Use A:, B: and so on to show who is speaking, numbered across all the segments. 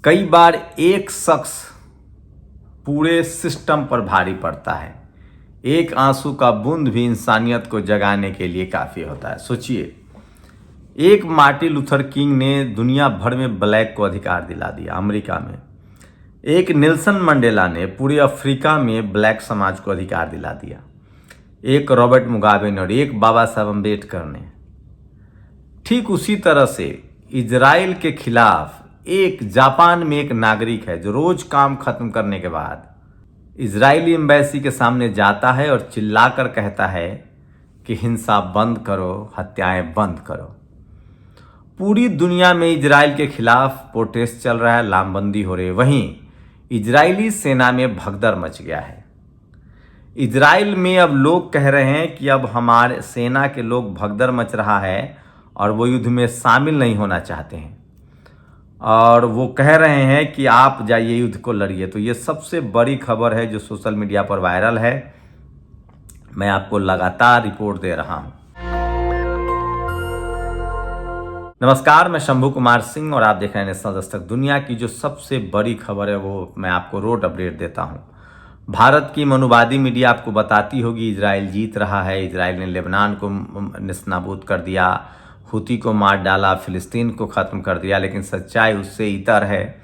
A: कई बार एक शख्स पूरे सिस्टम पर भारी पड़ता है। एक आंसू का बूंद भी इंसानियत को जगाने के लिए काफ़ी होता है। सोचिए, एक मार्टिन लूथर किंग ने दुनिया भर में ब्लैक को अधिकार दिला दिया अमेरिका में। एक नेल्सन मंडेला ने पूरे अफ्रीका में ब्लैक समाज को अधिकार दिला दिया। एक रॉबर्ट मुगाबे ने और एक बाबा साहब अम्बेडकर ने। ठीक उसी तरह से इजराइल के खिलाफ एक जापान में एक नागरिक है जो रोज काम खत्म करने के बाद इजरायली एम्बेसी के सामने जाता है और चिल्लाकर कहता है कि हिंसा बंद करो, हत्याएं बंद करो। पूरी दुनिया में इजराइल के खिलाफ प्रोटेस्ट चल रहा है, लामबंदी हो रही है। वहीं इजरायली सेना में भगदड़ मच गया है। इजराइल में अब लोग कह रहे हैं कि अब हमारे सेना के लोग भगदड़ मच रहा है और वो युद्ध में शामिल नहीं होना चाहते हैं और वो कह रहे हैं कि आप जाइए युद्ध को लड़िए। तो ये सबसे बड़ी खबर है जो सोशल मीडिया पर वायरल है। मैं आपको लगातार रिपोर्ट दे रहा हूं। नमस्कार, मैं शंभू कुमार सिंह और आप देख रहे हैं नेशनल दस्तक। दुनिया की जो सबसे बड़ी खबर है वो मैं आपको रोज अपडेट देता हूं। भारत की मनुवादी मीडिया आपको बताती होगी इजराइल जीत रहा है, इजराइल ने लेबनान को निस्नाबूद कर दिया, हुती को मार डाला, फिलिस्तीन को ख़त्म कर दिया। लेकिन सच्चाई उससे इतर है।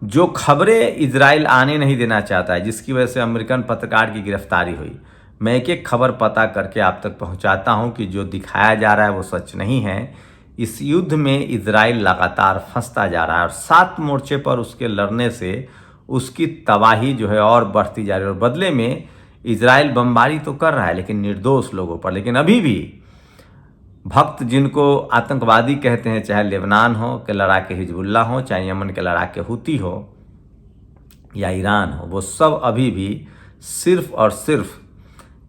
A: जो खबरें इजराइल आने नहीं देना चाहता है, जिसकी वजह से अमेरिकन पत्रकार की गिरफ्तारी हुई, मैं एक एक खबर पता करके आप तक पहुंचाता हूं कि जो दिखाया जा रहा है वो सच नहीं है। इस युद्ध में इजराइल लगातार फंसता जा रहा है और 7 मोर्चे पर उसके लड़ने से उसकी तबाही जो है और बढ़ती जा रही है। और बदले में इजराइल बमबारी तो कर रहा है लेकिन निर्दोष लोगों पर। लेकिन अभी भी भक्त जिनको आतंकवादी कहते हैं, चाहे लेबनान हो के लड़ाके हिजबुल्ला हो, चाहे यमन के लड़ाके हुती हो या ईरान हो, वो सब अभी भी सिर्फ और सिर्फ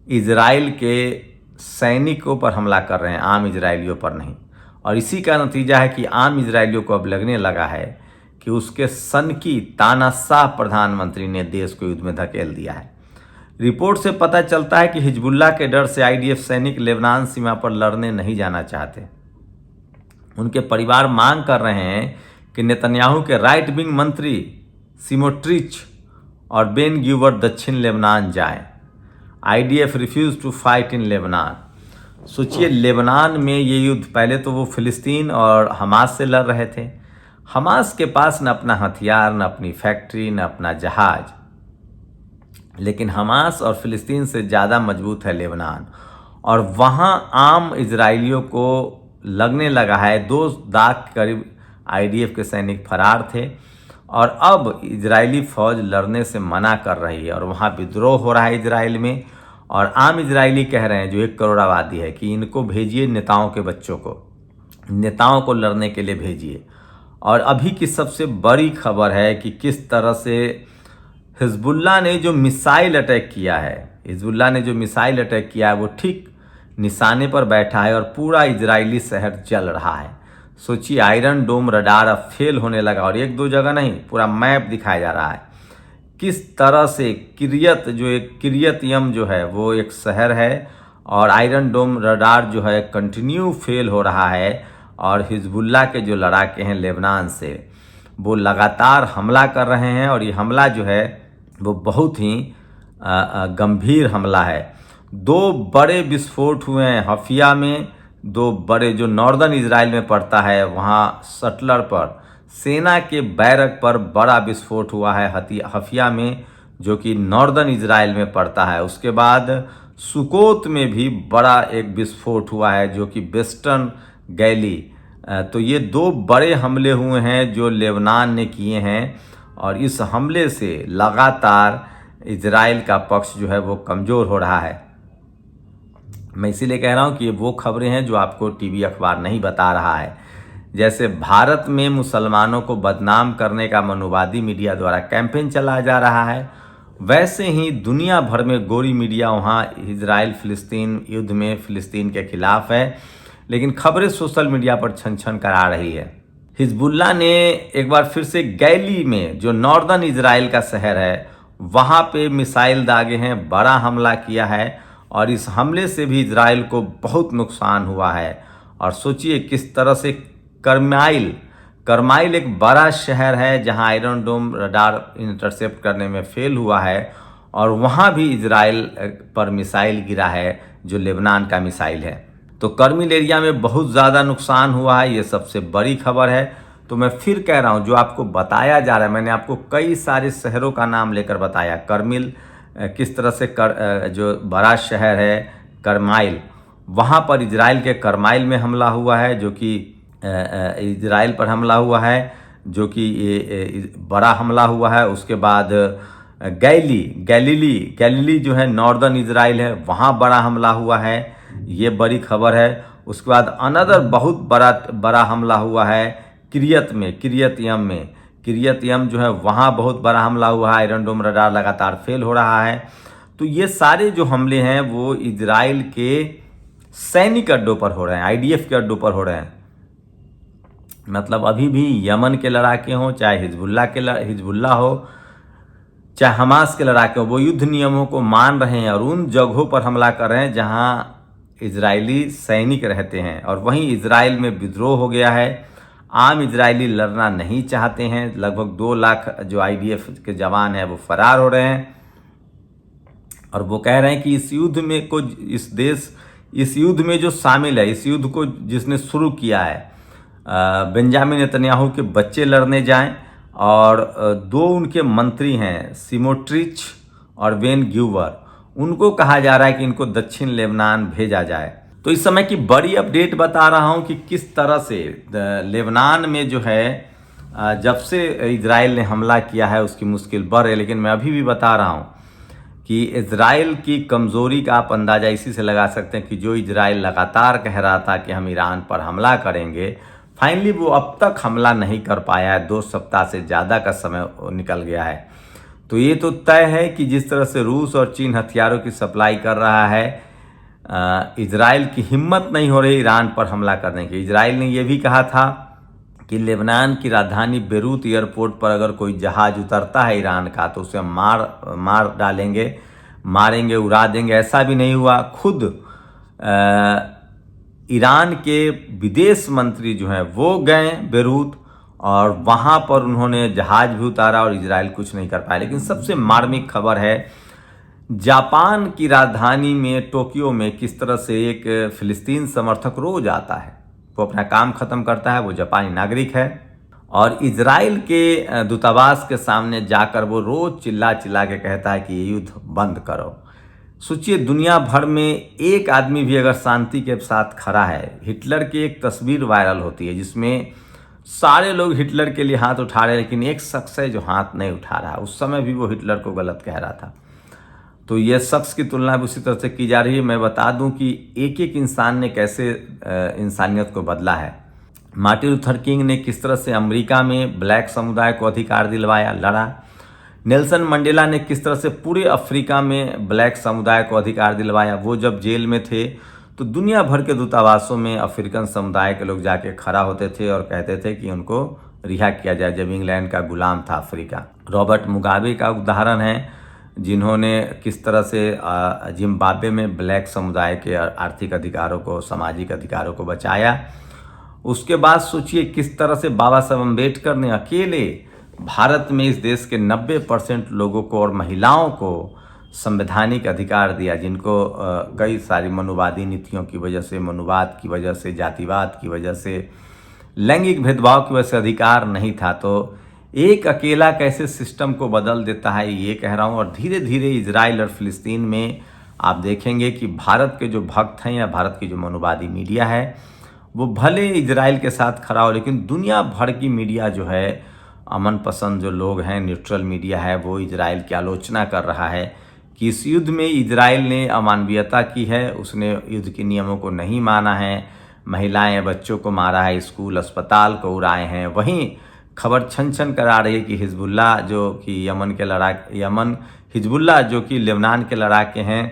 A: इजराइल के सैनिकों पर हमला कर रहे हैं, आम इजरायलियों पर नहीं। और इसी का नतीजा है कि आम इजरायलियों को अब लगने लगा है कि उसके सनकी तानाशाह प्रधानमंत्री ने देश को युद्ध में धकेल दिया है। रिपोर्ट से पता चलता है कि हिजबुल्ला के डर से आईडीएफ सैनिक लेबनान सीमा पर लड़ने नहीं जाना चाहते। उनके परिवार मांग कर रहे हैं कि नेतन्याहू के राइट विंग मंत्री सिमोट्रिच और बेन ग्यूवर दक्षिण लेबनान जाएं। IDF refuse to fight in Lebanon. सोचिए, लेबनान में ये युद्ध, पहले तो वो फिलिस्तीन और हमास से लड़ रहे थे। हमास के पास न अपना हथियार, न अपनी फैक्ट्री, न अपना जहाज, लेकिन हमास और फिलिस्तीन से ज़्यादा मजबूत है लेबनान। और वहाँ आम इजरायलियों को लगने लगा है 2 लाख के करीब आईडीएफ के सैनिक फरार थे और अब इजरायली फौज लड़ने से मना कर रही है और वहाँ विद्रोह हो रहा है इजराइल में। और आम इजरायली कह रहे हैं, जो 1 करोड़ आबादी है, कि इनको भेजिए, नेताओं के बच्चों को, नेताओं को लड़ने के लिए भेजिए। और अभी की सबसे बड़ी खबर है कि किस तरह से हिजबुल्ला ने जो मिसाइल अटैक किया है, वो ठीक निशाने पर बैठा है और पूरा इजरायली शहर जल रहा है। सोचिए, आयरन डोम रडार अब फेल होने लगा और 1-2 जगह नहीं, पूरा मैप दिखाया जा रहा है किस तरह से किरियतयम जो है वो एक शहर है और आयरन डोम रडार जो है कंटिन्यू फेल हो रहा है। और हिजबुल्ला के जो लड़ाके हैं लेबनान से, वो लगातार हमला कर रहे हैं और ये हमला जो है वो बहुत ही गंभीर हमला है। 2 बड़े विस्फोट हुए हैं हफिया में, 2 बड़े, जो नॉर्दर्न इजराइल में पड़ता है, वहाँ सटलर पर, सेना के बैरक पर बड़ा विस्फोट हुआ है हफिया में, जो कि नॉर्दर्न इजराइल में पड़ता है। उसके बाद सुकोत में भी बड़ा एक विस्फोट हुआ है जो कि वेस्टर्न गैली। तो ये 2 बड़े हमले हुए हैं जो लेबनान ने किए हैं और इस हमले से लगातार इजराइल का पक्ष जो है वो कमज़ोर हो रहा है। मैं इसीलिए कह रहा हूँ कि ये वो खबरें हैं जो आपको टीवी अखबार नहीं बता रहा है। जैसे भारत में मुसलमानों को बदनाम करने का मनुवादी मीडिया द्वारा कैंपेन चलाया जा रहा है, वैसे ही दुनिया भर में गोरी मीडिया वहाँ इजराइल फिलिस्तीन युद्ध में फिलिस्तीन के खिलाफ है, लेकिन खबरें सोशल मीडिया पर छन छन करा रही है। हिजबुल्ला ने एक बार फिर से गैली में, जो नॉर्दर्न इजराइल का शहर है, वहाँ पे मिसाइल दागे हैं, बड़ा हमला किया है और इस हमले से भी इजराइल को बहुत नुकसान हुआ है। और सोचिए किस तरह से करमाइल एक बड़ा शहर है जहां आयरन डोम रडार इंटरसेप्ट करने में फेल हुआ है और वहां भी इजराइल पर मिसाइल गिरा है जो लेबनान का मिसाइल है। तो करमिल एरिया में बहुत ज़्यादा नुकसान हुआ है, ये सबसे बड़ी खबर है। तो मैं फिर कह रहा हूँ, जो आपको बताया जा रहा है, मैंने आपको कई सारे शहरों का नाम लेकर बताया। करमिल किस तरह से जो बड़ा शहर है करमाइल, वहाँ पर इजराइल के करमाइल में हमला हुआ है, जो कि इजराइल पर हमला हुआ है, जो कि ये बड़ा हमला हुआ है। उसके बाद गैलीली जो है नॉर्दर्न इजराइल है, वहाँ बड़ा हमला हुआ है, ये बड़ी खबर है। उसके बाद अनदर बहुत बड़ा हमला हुआ है किरियत यम जो है, वहाँ बहुत बड़ा हमला हुआ है। आयरन डोम रडार लगातार फेल हो रहा है। तो ये सारे जो हमले हैं वो इजराइल के सैनिक अड्डों पर हो रहे हैं, आईडीएफ के अड्डों पर हो रहे हैं। मतलब अभी भी यमन के लड़ाके हों, चाहे हिजबुल्ला हो, चाहे हमास के लड़ाके हो, वो युद्ध नियमों को मान रहे हैं और उन जगहों पर हमला कर रहे हैं जहां इजरायली सैनिक रहते हैं। और वहीं इजराइल में विद्रोह हो गया है, आम इजरायली लड़ना नहीं चाहते हैं। लगभग 2 लाख जो आईडीएफ के जवान हैं वो फरार हो रहे हैं और वो कह रहे हैं कि इस युद्ध में जो शामिल है, इस युद्ध को जिसने शुरू किया है, बेंजामिन नेतन्याहू के बच्चे लड़ने जाएं। और 2 उनके मंत्री हैं, सिमोट्रिच और बेन ग्यूवर, उनको कहा जा रहा है कि इनको दक्षिण लेबनान भेजा जाए। तो इस समय की बड़ी अपडेट बता रहा हूं कि किस तरह से लेबनान में जो है जब से इजराइल ने हमला किया है उसकी मुश्किल बढ़ है। लेकिन मैं अभी भी बता रहा हूं कि इजराइल की कमज़ोरी का आप अंदाज़ा इसी से लगा सकते हैं कि जो इजराइल लगातार कह रहा था कि हम ईरान पर हमला करेंगे, फाइनली वो अब तक हमला नहीं कर पाया है। 2 सप्ताह से ज़्यादा का समय निकल गया है। तो ये तो तय है कि जिस तरह से रूस और चीन हथियारों की सप्लाई कर रहा है, इजराइल की हिम्मत नहीं हो रही ईरान पर हमला करने की। इजराइल ने यह भी कहा था कि लेबनान की राजधानी बेरूत एयरपोर्ट पर अगर कोई जहाज उतरता है ईरान का तो उसे मार डालेंगे, मारेंगे, उड़ा देंगे। ऐसा भी नहीं हुआ। खुद ईरान के विदेश मंत्री जो हैं वो गए बेरूत और वहाँ पर उन्होंने जहाज भी उतारा और इजराइल कुछ नहीं कर पाया। लेकिन सबसे मार्मिक खबर है, जापान की राजधानी में टोक्यो में किस तरह से एक फिलिस्तीन समर्थक रोज आता है, वो अपना काम खत्म करता है, वो जापानी नागरिक है, और इजराइल के दूतावास के सामने जाकर वो रोज चिल्ला के कहता है कि ये युद्ध बंद करो। सोचिए, दुनिया भर में एक आदमी भी अगर शांति के साथ खड़ा है। हिटलर की एक तस्वीर वायरल होती है जिसमें सारे लोग हिटलर के लिए हाथ उठा रहे हैं, लेकिन एक शख्स है जो हाथ नहीं उठा रहा। उस समय भी वो हिटलर को गलत कह रहा था। तो ये शख्स की तुलना भी उसी तरह से की जा रही है। मैं बता दूं कि एक इंसान ने कैसे इंसानियत को बदला है। मार्टिन लूथर किंग ने किस तरह से अमेरिका में ब्लैक समुदाय को अधिकार दिलवाया, लड़ा। नेल्सन मंडेला ने किस तरह से पूरे अफ्रीका में ब्लैक समुदाय को अधिकार दिलवाया। वो जब जेल में थे तो दुनिया भर के दूतावासों में अफ्रीकन समुदाय के लोग जाके खड़ा होते थे और कहते थे कि उनको रिहा किया जाए, जब इंग्लैंड का गुलाम था अफ्रीका। रॉबर्ट मुगाबे का उदाहरण है, जिन्होंने किस तरह से जिम्बाब्वे में ब्लैक समुदाय के आर्थिक अधिकारों को, सामाजिक अधिकारों को बचाया। उसके बाद सोचिए किस तरह से बाबा साहब अम्बेडकर ने अकेले भारत में इस देश के 90% लोगों को और महिलाओं को संवैधानिक अधिकार दिया, जिनको कई सारी मनुवादी नीतियों की वजह से, मनुवाद की वजह से, जातिवाद की वजह से, लैंगिक भेदभाव की वजह से अधिकार नहीं था। तो एक अकेला कैसे सिस्टम को बदल देता है, ये कह रहा हूँ। और धीरे धीरे इजराइल और फिलिस्तीन में आप देखेंगे कि भारत के जो भक्त हैं या भारत की जो मनुवादी मीडिया है वो भले इजराइल के साथ खड़ा हो, लेकिन दुनिया भर की मीडिया जो है, अमन पसंद जो लोग हैं, न्यूट्रल मीडिया है, वो इजराइल की आलोचना कर रहा है कि इस युद्ध में इजराइल ने अमानवीयता की है, उसने युद्ध के नियमों को नहीं माना है, महिलाएं बच्चों को मारा है, स्कूल अस्पताल को उड़ाए हैं। वहीं खबर छन करा रही है कि हिजबुल्ला जो कि हिजबुल्ला जो कि लेबनान के लड़ाके हैं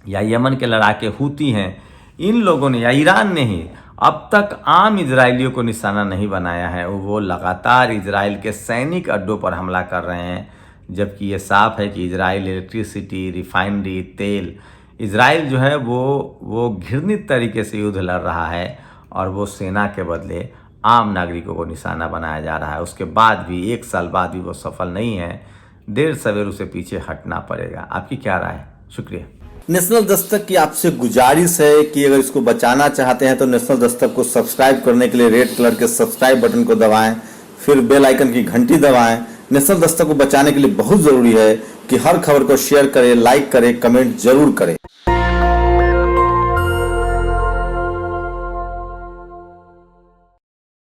A: या यमन के लड़ाके हूती हैं, इन लोगों ने या ईरान ने ही अब तक आम इजरायलियों को निशाना नहीं बनाया है। वो लगातार इजराइल के सैनिक अड्डों पर हमला कर रहे हैं, जबकि ये साफ है कि इजराइल इलेक्ट्रिसिटी, रिफाइनरी, तेल, इजराइल जो है वो घृणित तरीके से युद्ध लड़ रहा है और वो सेना के बदले आम नागरिकों को निशाना बनाया जा रहा है। उसके बाद भी 1 साल बाद भी वो सफल नहीं है। देर सवेर उसे पीछे हटना पड़ेगा। आपकी क्या राय है? शुक्रिया। नेशनल दस्तक की आपसे गुजारिश है कि अगर इसको बचाना चाहते हैं तो नेशनल दस्तक को सब्सक्राइब करने के लिए रेड कलर के सब्सक्राइब बटन को दबाएं, फिर बेल आइकन की घंटी दबाएं। नेशनल दस्तक को बचाने के लिए बहुत जरूरी है कि हर खबर को शेयर करें, लाइक करें, कमेंट जरूर करें।